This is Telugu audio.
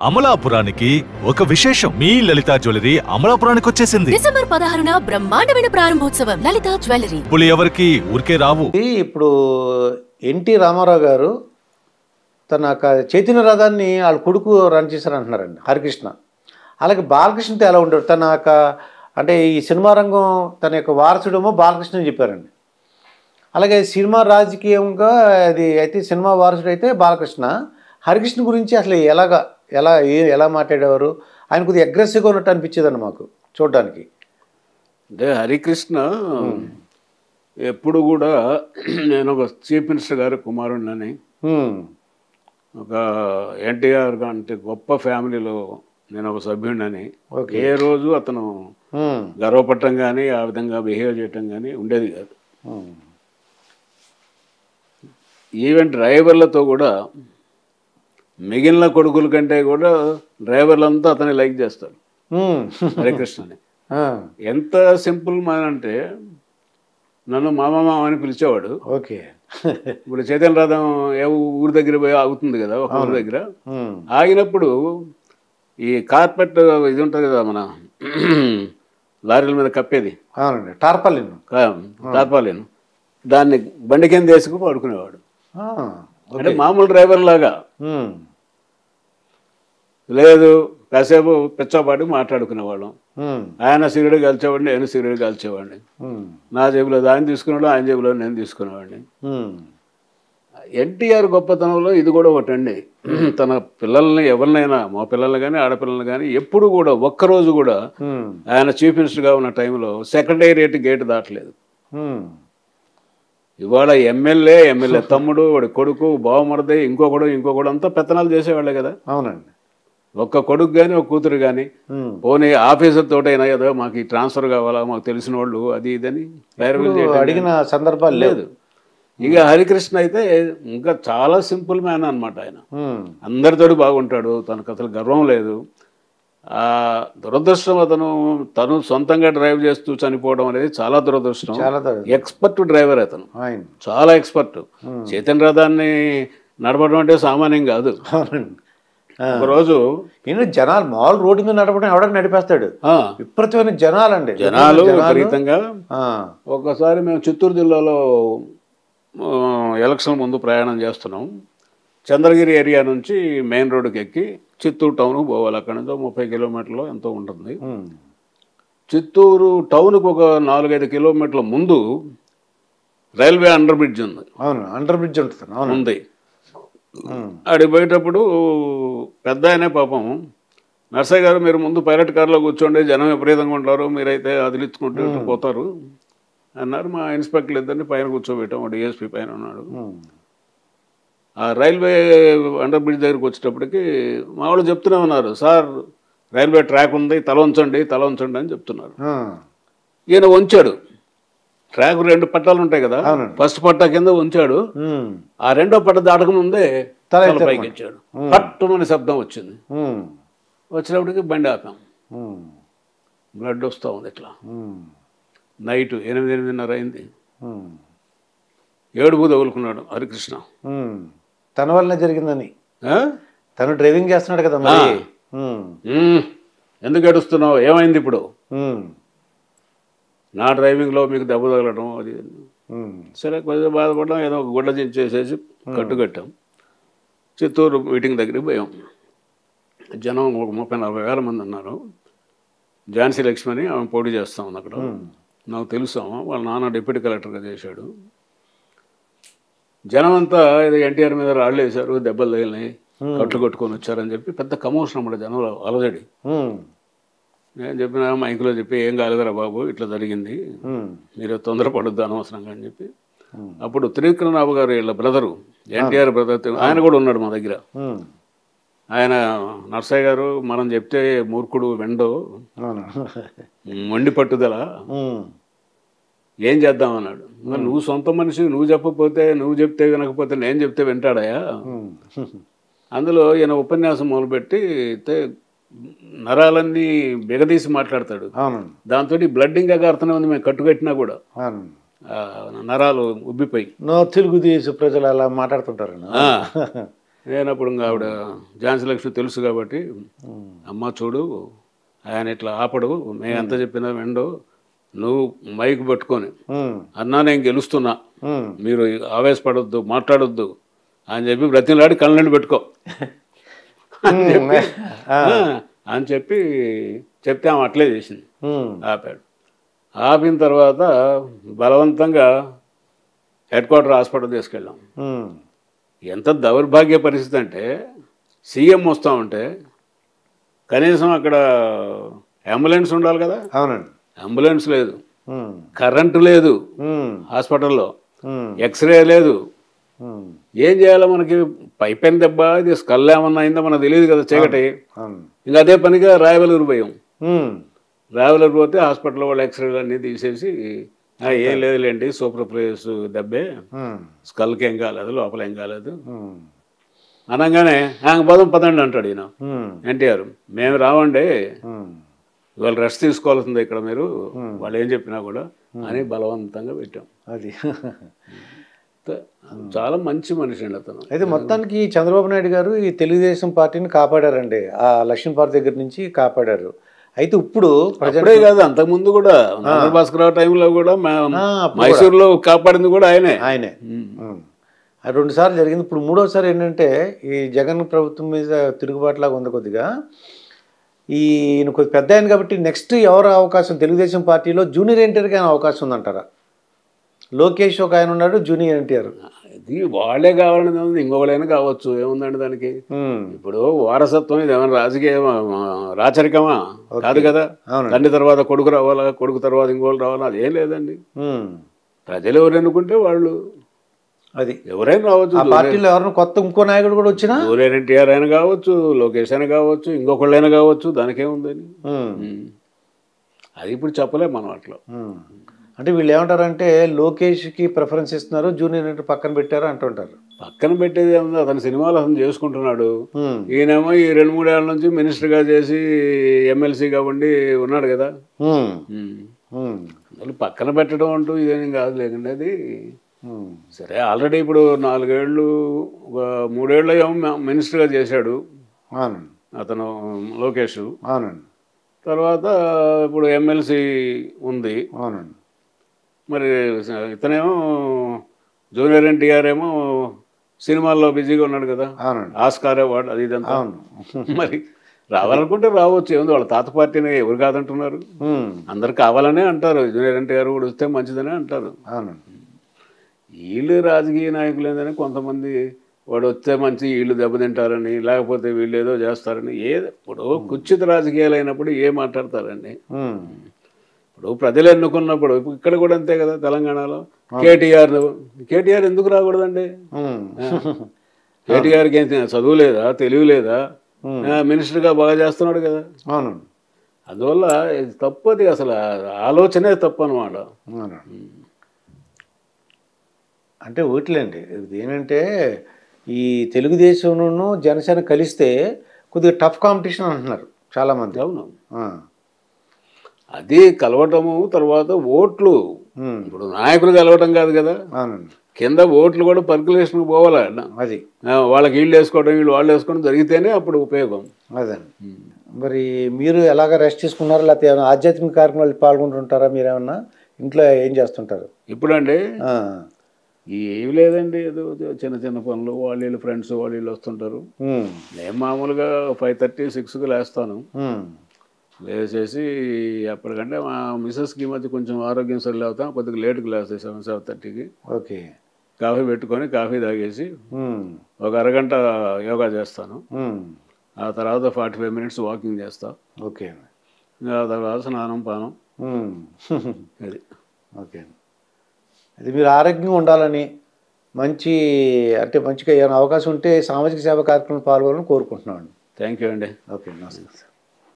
అమలాపురానికి ఒక విశేషం. మీ లలితా జ్యువెలరీ అమలాపురానికి వచ్చేసింది. డిసెంబర్ 16న బ్రహ్మాండమైన ప్రారంభోత్సవం. లలితా జ్యువెలరీ. ఇప్పుడు ఎవరికి ఊరికే రావు. ఇప్పుడు ఎన్టీ రామారావు గారు తన చైతన్య రథాన్ని వాళ్ళ కొడుకు రన్ చేశారంటున్నారండి, హరికృష్ణ. అలాగే బాలకృష్ణతో ఎలా ఉండేవాడు, తన అంటే ఈ సినిమా రంగం తన యొక్క వారసుడేమో బాలకృష్ణ అని చెప్పారండి. అలాగే సినిమా రాజకీయంగా అది అయితే సినిమా వారసుడు అయితే బాలకృష్ణ. హరికృష్ణ గురించి అసలు ఎలా మాట్లాడేవారు, ఆయన కొద్దిగా అగ్రెసివ్గా ఉన్నట్టు అనిపించేదండి మాకు చూడడానికి. అంటే హరికృష్ణ ఎప్పుడు కూడా నేను ఒక చీఫ్ మినిస్టర్ గారు కుమారుడినని, ఒక ఎన్టీఆర్ అంటే గొప్ప ఫ్యామిలీలో నేను ఒక సభ్యుడినని ఏ రోజు అతను గర్వపడటం కానీ ఆ విధంగా బిహేవ్ చేయటం కానీ ఉండేది కాదు. ఈవెన్ డ్రైవర్లతో కూడా మిగిలిన కొడుకుల కంటే కూడా డ్రైవర్లంతా అతన్ని లైక్ చేస్తారు హరికృష్ణని. ఎంత సింపుల్ మ్యాన్ అంటే నన్ను మామ అని పిలిచేవాడు. ఓకే, ఇప్పుడు చైతన్య రథం ఏ ఊరి దగ్గర పోయి ఆగుతుంది కదా, ఒక ఊరి దగ్గర ఆగినప్పుడు ఈ కార్పెట్ ఇది ఉంటుంది కదా మన లారీల మీద కప్పేది, టార్పాలిన్, దాన్ని బండి కింద వేసుకుని పడుకునేవాడు. అంటే మామూలు డ్రైవర్ లాగా లేదు, కాసేపు పిచ్చపాటి మాట్లాడుకునేవాళ్ళం. ఆయన సిగరెట్ కాల్చేవాడిని, నేను సిగరెట్ కాల్చేవాడిని. నా జేబులో ఆయన తీసుకునేవాడు, ఆయన జేబులో నేను తీసుకునేవాడిని. ఎన్టీఆర్ గొప్పతనంలో ఇది కూడా ఒకటండి, తన పిల్లల్ని ఎవరినైనా, మా పిల్లల్ని కానీ ఆడపిల్లల్ని కానీ ఎప్పుడు కూడా ఒక్కరోజు కూడా ఆయన చీఫ్ మినిస్టర్గా ఉన్న టైంలో సెక్రటేరియట్ గేట్ దాటలేదు. ఇవాళ ఎమ్మెల్యే తమ్ముడు, వాడి కొడుకు, బావమరది, ఇంకొకడు అంతా పెత్తనాలు చేసేవాళ్ళే కదా. అవునండి. ఒక్క కొడుకు కానీ ఒక కూతురు కానీ పోనీ ఆఫీసర్ తోటైనా ఏదో మాకు ఈ ట్రాన్స్ఫర్ కావాలా, మాకు తెలిసిన వాళ్ళు అది ఇదని అడిగిన సందర్భాలు లేదు. ఇక హరికృష్ణ అయితే ఇంకా చాలా సింపుల్ మ్యాన్ అనమాట. ఆయన అందరితోటి బాగుంటాడు, తనకు అసలు గర్వం లేదు. ఆ దురదృష్టం తను సొంతంగా డ్రైవ్ చేస్తూ చనిపోవడం అనేది చాలా దురదృష్టం. ఎక్స్పర్ట్ డ్రైవర్ అతను, చాలా ఎక్స్పర్ట్. చైతన్య రథాన్ని నడపడం అంటే సామాన్యం కాదు. ఒకరోజు జనాలు మామూలు రోడ్డు మీద నడపడం ఎవడని నడిపేస్తాడు, విపరీతమైన జనాలు విపరీతంగా. ఒకసారి మేము చిత్తూరు జిల్లాలో ఎలక్షన్ ముందు ప్రయాణం చేస్తున్నాం. చంద్రగిరి ఏరియా నుంచి మెయిన్ రోడ్డుకి ఎక్కి చిత్తూరు టౌన్కు పోవాలి. అక్కడ నుంచి 30 కిలోమీటర్లు ఎంతో ఉంటుంది. చిత్తూరు టౌన్కు ఒక 4-5 కిలోమీటర్ల ముందు రైల్వే అండర్ బ్రిడ్జ్ ఉంది. అండర్ బ్రిడ్జ్ ఉంది. అడిగి పోయేటప్పుడు పెద్ద ఆయనే పాపం, నర్సయ్య గారు మీరు ముందు పైలట్ కార్లో కూర్చోండి, జనం విపరీతంగా ఉంటారు, మీరైతే అదిలించుకుంటూ పోతారు అన్నారు. మా ఇన్స్పెక్టర్లు ఇద్దరిని పైన కూర్చోబెట్టాం, డిఎస్పీ పైన ఉన్నాడు. ఆ రైల్వే అండర్ బ్రిడ్జ్ దగ్గరికి వచ్చేటప్పటికి మా వాళ్ళు చెప్తూనే ఉన్నారు, సార్ రైల్వే ట్రాక్ ఉంది, తల ఉంచండి అని చెప్తున్నారు. ఈయన వంచాడు. ట్రాక్ 2 పట్టాలు ఉంటాయి కదా, ఫస్ట్ పట్టా కింద ఉంచాడు. ఆ రెండో పట్ట దాటక ముందే తల పైకి ఇచ్చాడు. పట్టుమని శబ్దం వచ్చింది. వచ్చినప్పటికి బండి ఆపాం. బ్లడ్ వస్తూ ఉంది ఇట్లా. నైట్ 8-8:30 అయింది. ఏడుపు తగులుకున్నాడు హరికృష్ణ. తన వల్లనే జరిగిందని. తను డ్రైవింగ్ చేస్తున్నాడు కదా. ఎందుకు ఏడుస్తున్నావు, ఏమైంది ఇప్పుడు? నా డ్రైవింగ్లో మీకు దెబ్బ తగలడం అది. సరే కొద్దిగా బాధపడడం, ఏదో ఒక గుడ్డ చించేసేసి కట్టుకట్టాం. చిత్తూరు మీటింగ్ దగ్గరికి పోయాం. జనం ఒక 30-40 వేల మంది ఉన్నారు. ఝాన్సీ లక్ష్మణి ఆమె పోటీ చేస్తా ఉంది అక్కడ. నాకు తెలుసు, వాళ్ళ నాన్న డిప్యూటీ కలెక్టర్గా చేశాడు. జనం అంతా ఏదో ఎన్టీఆర్ మీద రాళ్ళు వేశారు, దెబ్బలు తగిలినాయి, కట్లు కొట్టుకొని వచ్చారని చెప్పి పెద్ద కమోషన్ అన్నమాట జనంలో, అలజడి. నేను చెప్పిన మైకులో చెప్పి, ఏం కాలేదురా బాబు, ఇట్లా జరిగింది, మీరు తొందరపడొద్దు అనవసరంగా అని చెప్పి. అప్పుడు త్రివిక్రమరావు గారు వీళ్ళ బ్రదరు, ఎన్టీఆర్ బ్రదర్, ఆయన కూడా ఉన్నాడు మా దగ్గర. ఆయన, నర్సయ్య గారు మనం చెప్తే మూర్ఖుడు వెండో, మొండి పట్టుదల, ఏం చేద్దామన్నాడు. మరి నువ్వు సొంత మనిషి, నువ్వు చెప్పకపోతే, నువ్వు చెప్తే వినకపోతే నేను చెప్తే వింటాడయా. అందులో ఈయన ఉపన్యాసం మొదలుపెట్టి నరాలన్నీ బిగదీసి మాట్లాడతాడు. దాంతో బ్లడ్డింగ్ అగారుతూనే ఉంది, మేము కట్టుకట్టినా కూడా నరాలు ఉబ్బిపోయి. తెలుగుదేశ ప్రజలు అలా మాట్లాడుతుంటారు. నేను అప్పుడు ఇంకా ఆవిడ ఝాన్సీ లక్ష్మి తెలుసు కాబట్టి, అమ్మ చూడు ఆయన ఇట్లా ఆపడు, మేము ఎంత చెప్పినా విండు, నువ్వు మైక్ పట్టుకొని అన్నా నేను గెలుస్తున్నా, మీరు ఆవేశపడొద్దు, మాట్లాడొద్దు అని చెప్పి బ్రతిలాడి కళ్ళని పెట్టుకో అని చెప్పి చెప్తే ఆమె అట్లే చేసింది. ఆపాడు. ఆపిన తర్వాత బలవంతంగా హెడ్ క్వార్టర్ హాస్పిటల్ తీసుకెళ్ళాం. ఎంత దౌర్భాగ్య పరిస్థితి అంటే సీఎం వస్తూ ఉంటే కనీసం అక్కడ అంబులెన్స్ ఉండాలి కదా. అవునండి. అంబులెన్స్ లేదు, కరెంటు లేదు హాస్పిటల్లో, ఎక్స్రే లేదు. ఏం చేయాలో మనకి పైపెన్ దెబ్బ, ఇది స్కల్ ఏమన్నా అయిందో మనకు తెలియదు కదా, చీకటి. ఇంకా అదే పనిగా రాయవలూరు పోయాం. రాయవలూరు పోతే హాస్పిటల్ వాళ్ళు ఎక్స్రేలు అన్నీ తీసేసి ఏం లేదులేండి సూపర్ ప్లేస్ దెబ్బే, స్కల్కి ఏం కాలేదు, లోపల ఏం కాలేదు అనగానే పదం పదండి అంటాడు ఈయన ఎన్టీఆర్. మేము రావండి, ఇవాళ రెస్ట్ తీసుకోవాల్సిందే ఇక్కడ మీరు, వాళ్ళు ఏం చెప్పినా కూడా అని బలవంతంగా పెట్టాం. అది చాలా మంచి మనిషి అండి అతను. అయితే మొత్తానికి చంద్రబాబు నాయుడు గారు ఈ తెలుగుదేశం పార్టీని కాపాడారండి, ఆ లక్ష్మీపార్టీ దగ్గర నుంచి కాపాడారు. అయితే ఇప్పుడు అప్పుడే కాదు, అంతకుముందు కూడా భాస్కరరావు టైంలో కూడా మైసూరులో కాపాడింది కూడా ఆయనే. 2 సార్లు జరిగింది. ఇప్పుడు 3వసారి ఏంటంటే ఈ జగన్ ప్రభుత్వం మీద తిరుగుబాటులాగా ఉంది కొద్దిగా. ఈయన కొద్ది పెద్ద ఆయన కాబట్టి నెక్స్ట్ ఎవరు అవకాశం తెలుగుదేశం పార్టీలో జూనియర్ ఎన్టీఆర్కి అయినా అవకాశం ఉందంటారా? లోకేష్ ఒక ఆయన ఉన్నాడు, జూనియర్ ఎన్టీఆర్. ఇది వాళ్ళే కావాలని ఇంకొకళ్ళైనా కావచ్చు, ఏముందండి దానికి. ఇప్పుడు వారసత్వం ఇది ఏమైనా రాజకీయ రాచరికమా కాదు కదా. తండ్రి తర్వాత కొడుకు రావాలా, కొడుకు తర్వాత ఇంకోళ్ళు రావాలా, అది ఏం లేదండి. ప్రజలు ఎవరు ఎన్నుకుంటే వాళ్ళు, అది ఎవరైనా రావచ్చు. పార్టీలో ఎవరైనా కొత్త ఇంకో నాయకుడు కూడా వచ్చినా, జూనియర్ ఎన్టీఆర్ అయినా కావచ్చు, లోకేష్ అయినా కావచ్చు, ఇంకొకళ్ళైనా కావచ్చు, దానికేముందని. అది ఇప్పుడు చెప్పలేము మనం అట్లా. అంటే వీళ్ళు ఏమంటారంటే లోకేష్కి ప్రిఫరెన్స్ ఇస్తున్నారు, జూనియర్ ఎన్టీఆర్ పక్కన పెట్టారు అంటుంటారు. పక్కన పెట్టేది ఏముంది, అతని సినిమాలు అతను చేసుకుంటున్నాడు. ఈయనేమో ఈ 2-3 ఏళ్ళ నుంచి మినిస్టర్గా చేసి ఎమ్మెల్సీగా ఉండి ఉన్నాడు కదా. అసలు పక్కన పెట్టడం అంటూ ఇదేం కాదు లేకండి అది. సరే ఆల్రెడీ ఇప్పుడు 4 ఏళ్ళు 3 ఏళ్ళు ఏమో మినిస్టర్గా చేశాడు అతను లోకేష్. తర్వాత ఇప్పుడు ఎమ్మెల్సీ ఉంది. మరి ఇతనేమో జూనియర్ ఎన్టీఆర్ ఏమో సినిమాల్లో బిజీగా ఉన్నాడు కదా, ఆస్కార్ అవార్డు అది ఇదంతా. మరి రావాలనుకుంటే రావచ్చు, ఏముంది, వాళ్ళ తాత పార్టీని ఎవరు కాదంటున్నారు, అందరు కావాలనే అంటారు. జూనియర్ ఎన్టీఆర్ కూడా వస్తే మంచిదనే అంటారు. వీళ్ళు రాజకీయ నాయకులు ఏంటని కొంతమంది వాడు వస్తే మంచి వీళ్ళు దెబ్బతింటారని, లేకపోతే వీళ్ళు ఏదో చేస్తారని. ఇప్పుడు కుచిత రాజకీయాలు అయినప్పుడు ఏ మాట్లాడతారండి. ఇప్పుడు ప్రజలు ఎన్నుకున్నప్పుడు ఇక్కడ కూడా అంతే కదా. తెలంగాణలో కేటీఆర్ ఎందుకు రాకూడదండి? కేటీఆర్కి ఏం చదువు లేదా, తెలివి లేదా, మినిస్టర్గా బాగా చేస్తున్నాడు కదా. అందువల్ల తప్పు, అది అసలు ఆలోచనే తప్పు అనమాట. అంటే ఒకటిలేండి, ఏంటంటే ఈ తెలుగుదేశంను జనసేన కలిస్తే కొద్దిగా టఫ్ కాంపిటీషన్ అంటున్నారు చాలామంది. అవును, అది కలవటము. తర్వాత ఓట్లు, ఇప్పుడు నాయకులు కలవటం కాదు కదా, కింద ఓట్లు కూడా పర్కులేషన్కి పోవాలా. అది వాళ్ళకి వీళ్ళు వేసుకోవడం, వీళ్ళు వాళ్ళు వేసుకోవడం జరిగితేనే అప్పుడు ఉపయోగం. అదే. మరి మీరు ఎలాగ రెస్ట్ తీసుకున్నారా, లేకపోతే ఏమైనా ఆధ్యాత్మిక కార్యక్రమాలు పాల్గొంటుంటారా? మీరేమన్నా ఇంట్లో ఏం చేస్తుంటారు ఇప్పుడండి? ఏమి లేదండి, ఏదో చిన్న చిన్న పనులు, వాళ్ళు ఫ్రెండ్స్ వాళ్ళు వస్తుంటారు. నేను మామూలుగా 5:30, 6కి లేస్తాను. లేచేసి అప్పటికంటే మా మిస్సెస్కి ఈ మధ్య కొంచెం ఆరోగ్యం సరిగ్గా అవుతాం, కొద్దిగా లేట్కి లేస్తాయి 7:30కి. ఓకే. కాఫీ పెట్టుకొని కాఫీ తాగేసి ఒక అరగంట యోగా చేస్తాను. ఆ తర్వాత 45 మినిట్స్ వాకింగ్ చేస్తా. ఓకే. ఆ తర్వాత స్నానం పానం. అది ఓకే. అది మీరు ఆరోగ్యంగా ఉండాలని మంచి, అంటే మంచిగా ఏమైనా అవకాశం ఉంటే సామాజిక సేవ కార్యక్రమం పాల్గొనాలని కోరుకుంటున్నాను. థ్యాంక్ యూ అండి. ఓకే, నమస్తే.